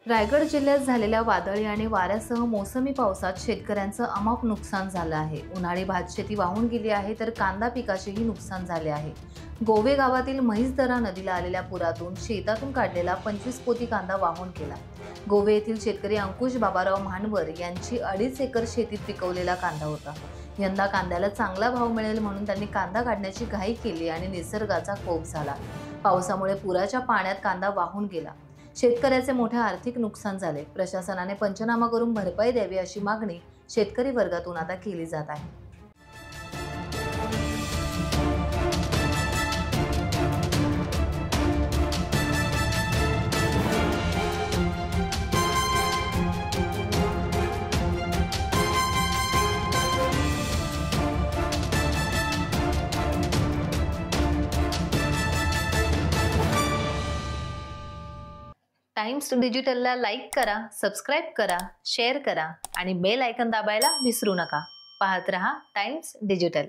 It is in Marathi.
रायगड जिल्ह्यात झालेल्या वादळी आणि वाऱ्यासह मोसमी पावसात शेतकऱ्यांचं अमाप नुकसान झालं आहे। उन्हाळी भातशेती वाहून गेली आहे, तर कांदा पिकाचेही नुकसान झाले आहे। गोवे गावातील म्हैसदरा नदीला आलेल्या पुरातून शेतातून काढलेला 25 पोती कांदा वाहून गेला। गोवे येथील शेतकरी अंकुश बाबाराव म्हानवर यांची 2.5 एकर शेतीत पिकवलेला कांदा होता। यंदा कांद्याला चांगला भाव मिळेल म्हणून त्यांनी कांदा काढण्याची घाई केली आणि निसर्गाचा कोप झाला। पावसामुळे पुराच्या पाण्यात कांदा वाहून गेला। शेतकऱ्याचे मोठे आर्थिक नुकसान झाले। प्रशासनाने पंचनामा करून भरपाई द्यावी अशी मागणी शेतकरी वर्गातून आता केली जात आहे। टाइम्स डिजिटलला लाईक करा, सबस्क्राइब करा, शेअर करा आणि बेल आयकॉन दाबायला विसरू नका। पाहत रहा टाइम्स डिजिटल।